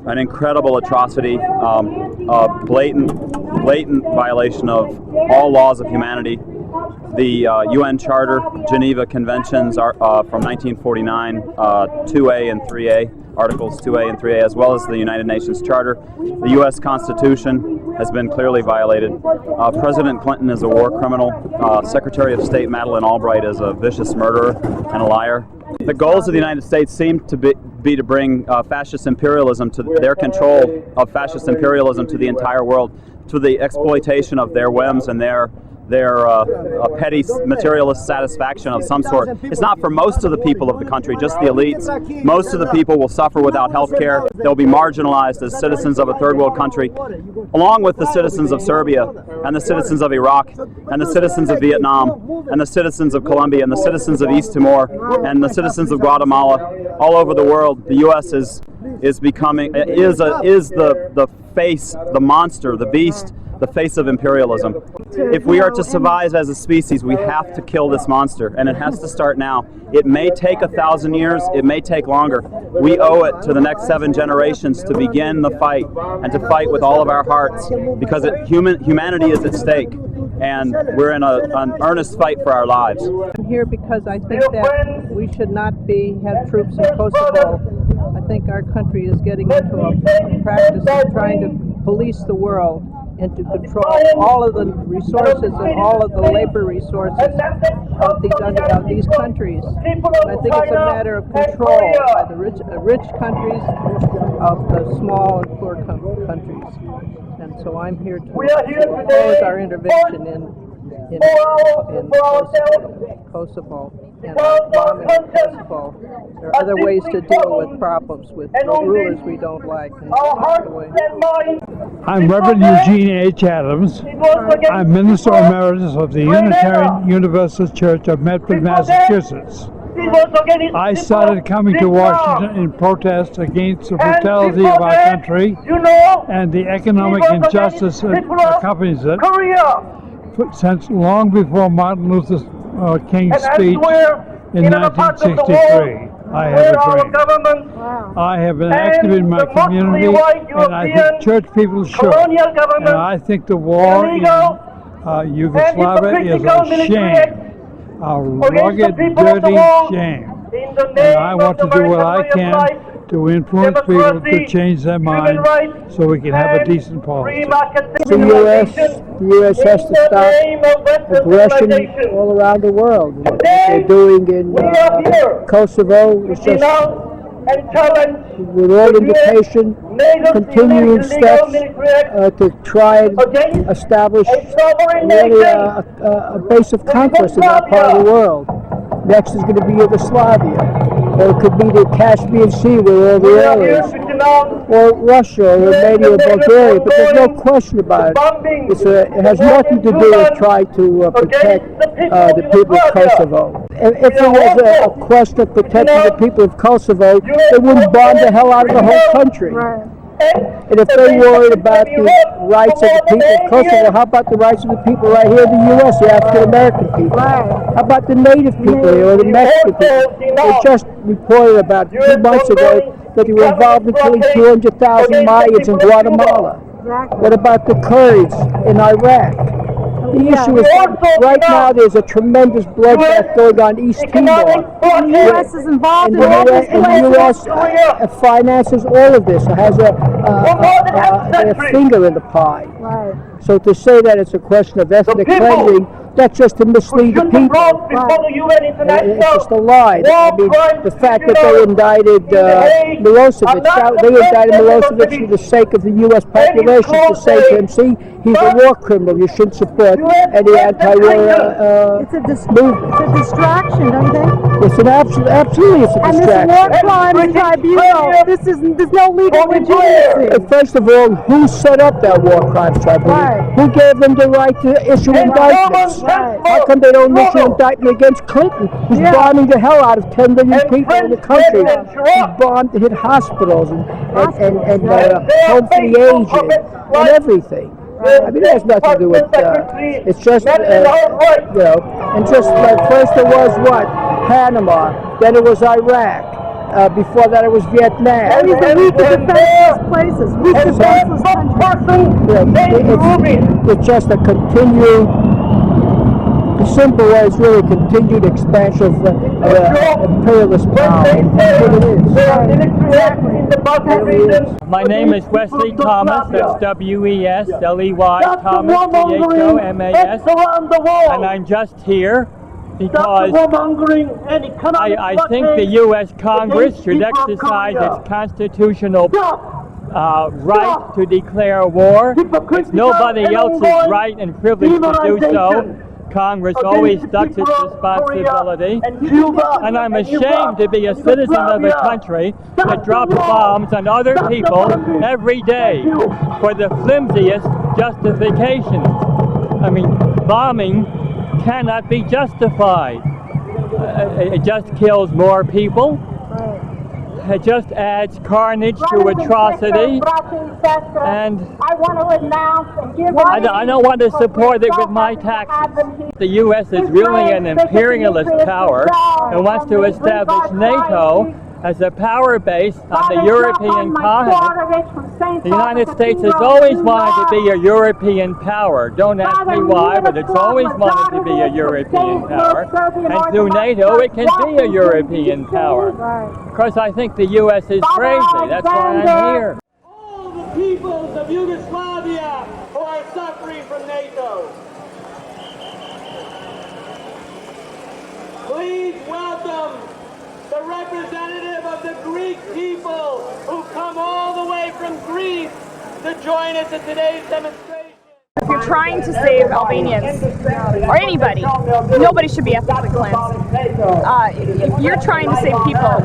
an incredible atrocity, a blatant violation of all laws of humanity. The UN Charter, Geneva Conventions are from 1949, 2A and 3A, Articles 2A and 3A, as well as the United Nations Charter. The U.S. Constitution has been clearly violated. President Clinton is a war criminal. Secretary of State Madeleine Albright is a vicious murderer and a liar. The goals of the United States seem to be to bring fascist imperialism to their control of fascist imperialism to the entire world, to the exploitation of their whims and their petty materialist satisfaction of some sort. It's not for most of the people of the country, just the elites. Most of the people will suffer without health care. They'll be marginalized as citizens of a third world country, along with the citizens of Serbia and the citizens of Iraq and the citizens of Vietnam and the citizens of Colombia and the citizens of East Timor and the citizens of Guatemala. All over the world, the U.S. is the face, the monster, the beast, the face of imperialism. If we are to survive as a species, we have to kill this monster, and it has to start now. It may take 1,000 years, it may take longer. We owe it to the next 7 generations to begin the fight, and to fight with all of our hearts, because humanity is at stake, and we're in an earnest fight for our lives. I'm here because I think that we should not have troops in Kosovo. I think our country is getting into a practice of trying to police the world and to control all of the resources and all of the labor resources of these countries. And I think it's a matter of control by the rich countries of the small and poor countries. And so I'm here to oppose our intervention in Kosovo and bombing Kosovo. There are other ways to deal with problems with rulers we don't like. I'm Reverend Eugene H. Adams. I'm Minister Emeritus of the Unitarian Universalist Church of Medford, Massachusetts. I started coming to Washington in protest against the brutality of our country and the economic injustice that accompanies it. Since long before Martin Luther King's speech in 1963. I have a dream. I have been active in my community, and I think church people should. And I think the war in Yugoslavia is a shame, a rugged, dirty shame. And I want to do what I can to influence people to change their mind so we can have a decent policy. The U.S. has to stop aggression all around the world. What they're doing in Kosovo is just, with all indication, continuing steps to try and establish really a base of conquest in that part of the world. Next is going to be Yugoslavia. Or it could be the Caspian Sea where all the oil is, or Russia, or Romania, or Bulgaria, but there's no question about it. It has nothing to do with trying to protect the people of Kosovo. If it was a question of protecting the people of Kosovo, they wouldn't bomb the hell out of the whole country. And if they worried about the rights of the people of Kosovo, how about the rights of the people right here in the U.S., the African-American people? How about the native people here, or the Mexican people? They just reported about 2 months ago that they were involved in killing 200,000 Mayans in Guatemala. What about the Kurds in Iraq? The issue is right now there's a tremendous bloodbath going on East Timor. The U.S. is involved in all this. And the U.S. finances all of this. It has a finger in the pie. So to say that it's a question of ethnic cleansing, that's just to mislead the people. It's just a lie. I mean, the fact that they indicted Milosevic, for the sake of the U.S. population, to say to him, see, he's a war criminal, you shouldn't support any anti-war movement. It's a distraction, don't you think? It's absolutely it's a distraction. And this war crimes tribunal, there's no legal legitimacy. First of all, who set up that war crimes tribunal? Who gave them the right to issue indictments? How come they don't issue an indictment against Clinton, who's bombing the hell out of 10 million people in the country? He hit hospitals and home for the aged and everything. I mean, it has nothing to do with, it's just, and just like first there was Panama, then it was Iraq. Before that it was Vietnam. And he's the weakest defenseless places, weakest defenseless country. It's just a continued, the simple way is really continued expansion of imperialist power. That's what it is. My name is Wesley Thomas, that's W-E-S-L-E-Y, Thomas, T-H-O-M-A-S, and I'm just here because I think the U.S. Congress should exercise its constitutional right to declare war. It's nobody else's right and privilege to do so. Congress always ducks its responsibility, and I'm ashamed to be a citizen of a country that drops bombs on other people every day for the flimsiest justifications. I mean, bombing cannot be justified. It just kills more people. It just adds carnage to atrocity, and I don't want to support it with my taxes. The U.S. is really an imperialist power and wants to establish NATO as a power base on the European continent. The United States has always wanted to be a European power. Don't ask me why, but it's always wanted to be a European power. And through NATO, it can be a European power. Because I think the U.S. is crazy. That's why I'm here. All the peoples of Yugoslavia who are suffering from NATO, please welcome the representative of the Greek people who come all the way from Greece to join us at today's demonstration. If you're trying to save Albanians, or anybody, nobody should be ethnically cleansed. If you're trying to save people,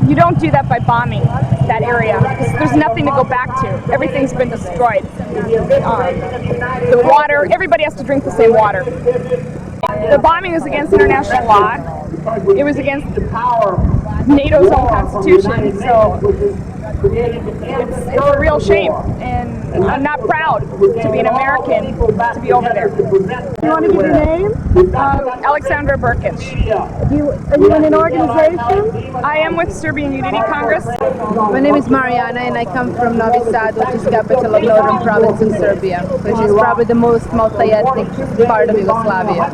you don't do that by bombing that area, because there's nothing to go back to. Everything's been destroyed. The water, everybody has to drink the same water. The bombing was against international law. It was against NATO's own constitution, so it's a real shame, and I'm not proud to be an American to be over there. You want to give your name? Alexandra Burkic. Are you in an organization? I am with Serbian Unity Congress. My name is Mariana, and I come from Novi Sad, which is capital of Northern Province in Serbia, which is probably the most multi-ethnic part of Yugoslavia.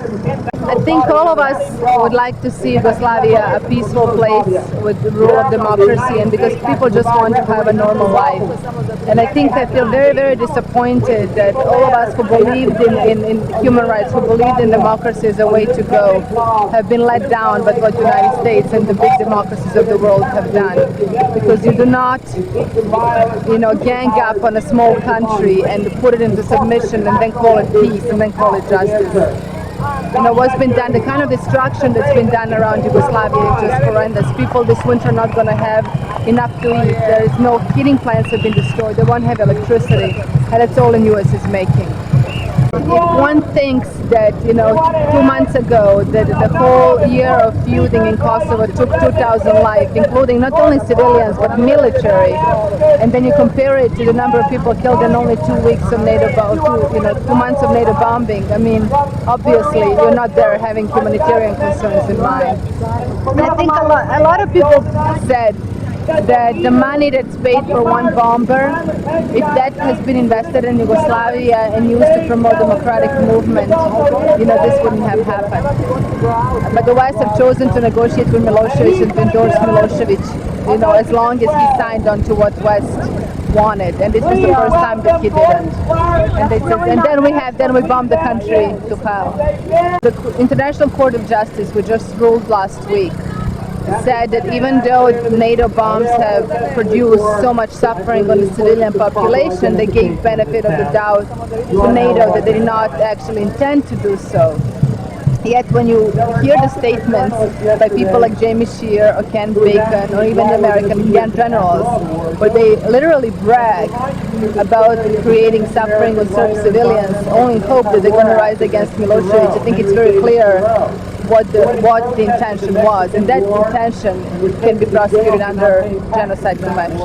I think all of us would like to see Yugoslavia a peaceful place with the rule of democracy, and because people just want to have a normal life. And I think I feel very, very disappointed that all of us who believed in human rights, who believed in democracy as a way to go, have been let down by what the United States and the big democracies of the world have done. Because you do not, gang up on a small country and put it into submission and then call it peace and then call it justice. What's been done, the kind of destruction that's been done around Yugoslavia is just horrendous. People this winter are not going to have enough to eat. There is no heating plants have been destroyed. They won't have electricity, and that's all the U.S. is making. If one thinks that, 2 months ago, that the whole year of feuding in Kosovo took 2,000 lives, including not only civilians but military, and then you compare it to the number of people killed in only 2 weeks of NATO, 2 months of NATO bombing, I mean, obviously you're not there having humanitarian concerns in mind. And I think a lot of people said that the money that's paid for one bomber, if that has been invested in Yugoslavia and used to promote democratic movement, this wouldn't have happened. But the West have chosen to negotiate with Milosevic and to endorse Milosevic, as long as he signed on to what West wanted, and this was the first time that he didn't. And then we bombed the country to hell. The International Court of Justice, which just ruled last week, said that even though NATO bombs have produced so much suffering on the civilian population, they gave benefit of the doubt to NATO that they did not actually intend to do so. Yet when you hear the statements by people like Jamie Shear or Ken Bacon or even the American generals, where they literally brag about creating suffering with Serb civilians, only in hope that they're going to rise against Milosevic, I think it's very clear what the intention was, and that intention can be prosecuted under Genocide Convention.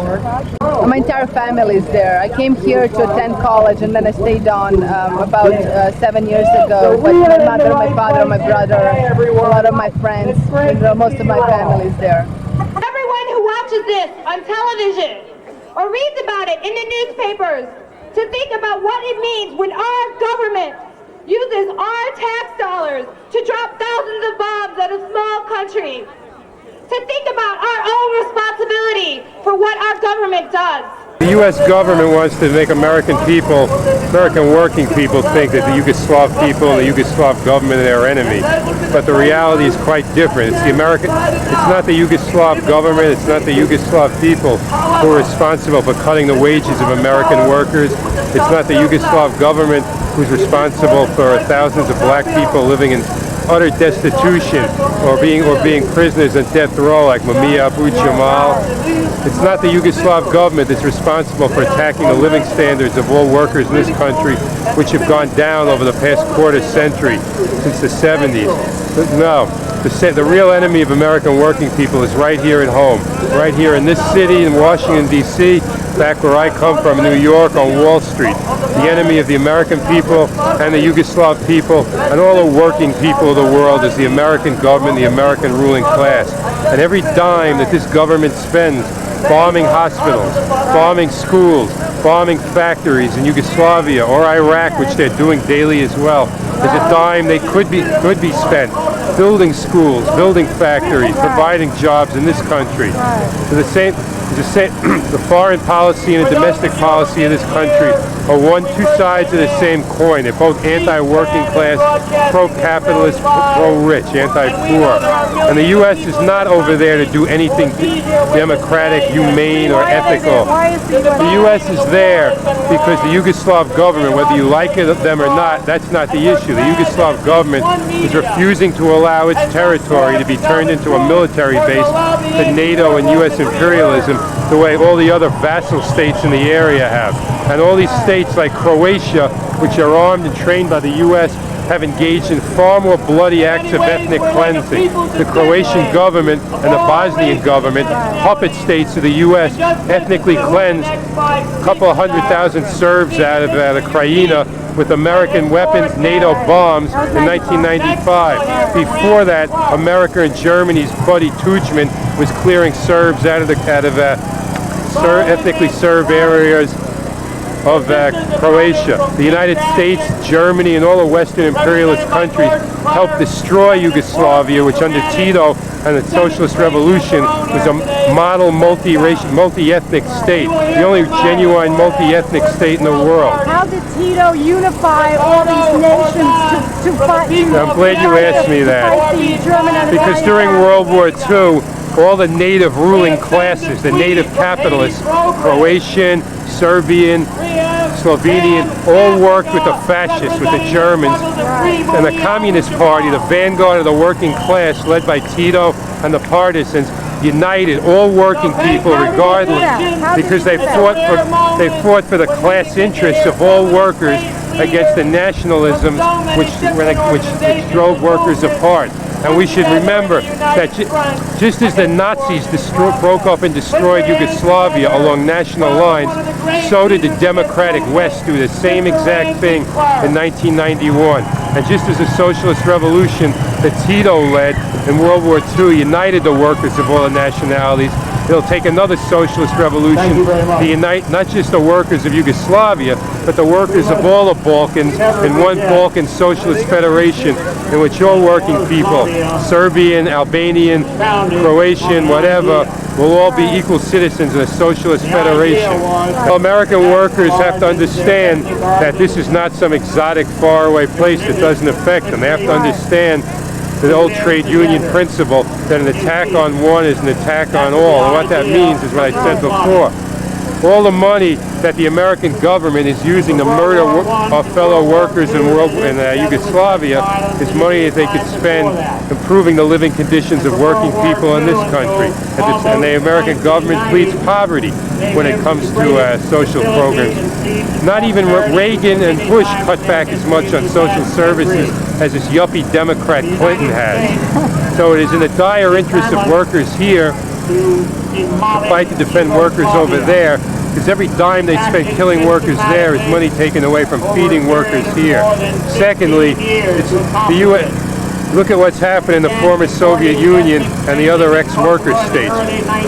My entire family is there. I came here to attend college, and then I stayed on about 7 years ago. But my mother, my father, my brother, a lot of my friends, most of my family is there. Everyone who watches this on television or reads about it in the newspapers to think about what it means when our government uses our tax dollars to drop thousands of bombs at a small country, to think about our own responsibility for what our government does. The U.S. government wants to make American people, American working people, think that the Yugoslav people and the Yugoslav government are their enemy. But the reality is quite different. It's not the Yugoslav government, it's not the Yugoslav people who are responsible for cutting the wages of American workers. It's not the Yugoslav government who's responsible for thousands of black people living in utter destitution or being prisoners on death row like Mumia Abu Jamal. It's not the Yugoslav government that's responsible for attacking the living standards of all workers in this country, which have gone down over the past quarter century since the 70s. No, the real enemy of American working people is right here at home, right here in this city in Washington, D.C., back where I come from, New York, on Wall Street. The enemy of the American people and the Yugoslav people and all the working people of the world is the American government, the American ruling class. And every dime that this government spends bombing hospitals, bombing schools, bombing factories in Yugoslavia or Iraq, which they're doing daily as well, is a dime they could be spent building schools, building factories, providing jobs in this country. So the foreign policy and the domestic policy of this country are two sides of the same coin. They're both anti-working class, pro-capitalist, pro-rich, anti-poor. And the U.S. is not over there to do anything democratic, humane, or ethical. The U.S. is there because the Yugoslav government, whether you like them or not, that's not the issue. The Yugoslav government is refusing to allow its territory to be turned into a military base for NATO and U.S. imperialism the way all the other vassal states in the area have. And all these states like Croatia, which are armed and trained by the U.S., have engaged in far more bloody acts of ethnic cleansing. The Croatian government and the Bosnian government, puppet states of the U.S., ethnically cleansed a couple of 100,000 Serbs out of Krajina with American weapons, NATO bombs in 1995. Before that, America and Germany's Buddy Tujman was clearing Serbs out of ethnically Serb areas of Croatia. The United States, Germany, and all the Western imperialist countries helped destroy Yugoslavia, which under Tito and the Socialist Revolution was a model multi-ethnic state, the only genuine multi-ethnic state in the world. How did Tito unify all these nations to fight? I'm glad you asked me that. Because during World War II, all the native ruling classes, the native capitalists, Croatian, Serbian, Slovenian, all worked with the fascists, with the Germans, and the Communist Party, the vanguard of the working class, led by Tito and the partisans, united all working people regardless, because they fought for the class interests of all workers against the nationalisms which drove workers apart. And we should remember that just as the Nazis broke up and destroyed Yugoslavia along national lines, so did the democratic West do the same exact thing in 1991. And just as the socialist revolution that Tito led in World War II united the workers of all the nationalities, it'll take another socialist revolution to unite not just the workers of Yugoslavia, but the workers of all the Balkans in one Balkan Socialist Federation in which all working people, Serbian, Albanian, Croatian, whatever, will all be equal citizens in a socialist federation. Well, American workers have to understand that this is not some exotic, faraway place that doesn't affect them. They have to understand the old trade union principle that an attack on one is an attack on all. And what that means is what I said before. All the money that the American government is using to murder our fellow workers in Yugoslavia is money that they could spend improving the living conditions of working people in this country. And the American government pleads poverty when it comes to social programs. Not even Reagan and Bush cut back as much on social services as this yuppie Democrat Clinton has. So it is in the dire interest of workers here to fight to defend workers over there, because every dime they spend killing workers there is money taken away from feeding workers here. Secondly, it's the U.S. Look at what's happened in the former Soviet Union and the other ex-worker states.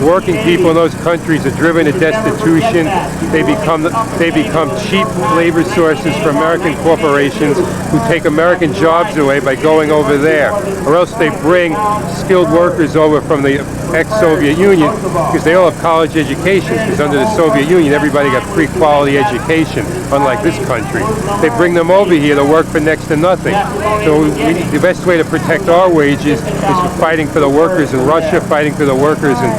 Working people in those countries are driven to destitution. They become cheap labor sources for American corporations who take American jobs away by going over there. Or else they bring skilled workers over from the ex-Soviet Union, because they all have college educations, because under the Soviet Union everybody got free quality education, unlike this country. They bring them over here to work for next to nothing. So the best way to protect our wages is fighting for the workers in Russia, fighting for the workers in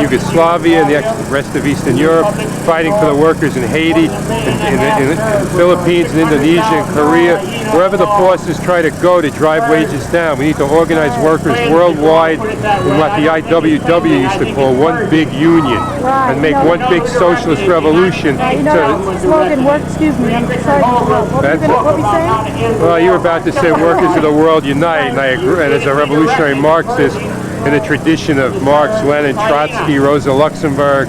Yugoslavia and the rest of Eastern Europe, fighting for the workers in Haiti, in the Philippines, and Indonesia, and Korea, wherever the forces try to go to drive wages down. We need to organize workers worldwide in what the IWW used to call one big union, and make one big socialist revolution. The slogan work, excuse me, I'm sorry. What were we saying? Well, you were about to say workers of the world unite, and I agree, and as a revolutionary Marxist, in the tradition of Marx, Lenin, Trotsky, Rosa Luxemburg,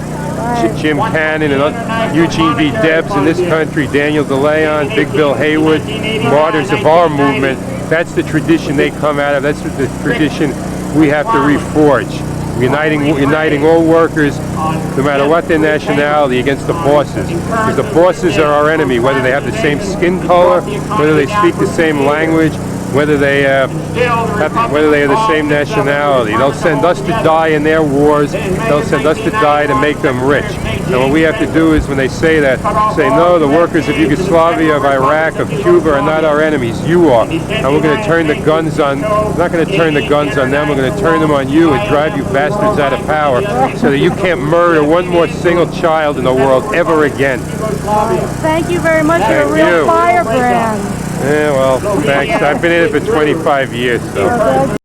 Jim Cannon, and Eugene V. Debs in this country, Daniel DeLeon, Big Bill Haywood, martyrs of our movement. That's the tradition they come out of. That's the tradition we have to reforge. Uniting all workers, no matter what their nationality, against the bosses. Because the bosses are our enemy, whether they have the same skin color, whether they speak the same language, whether they are the same nationality. They'll send us to die in their wars. They'll send us to die to make them rich. And what we have to do is, when they say that, say, no, the workers of Yugoslavia, of Iraq, of Cuba are not our enemies. You are. And we're going to turn the guns on, we're not going to turn the guns on them. We're going to turn them on you and drive you bastards out of power so that you can't murder one more single child in the world ever again. Thank you very much. You're a real firebrand. Yeah, well, thanks. I've been in it for 25 years, so.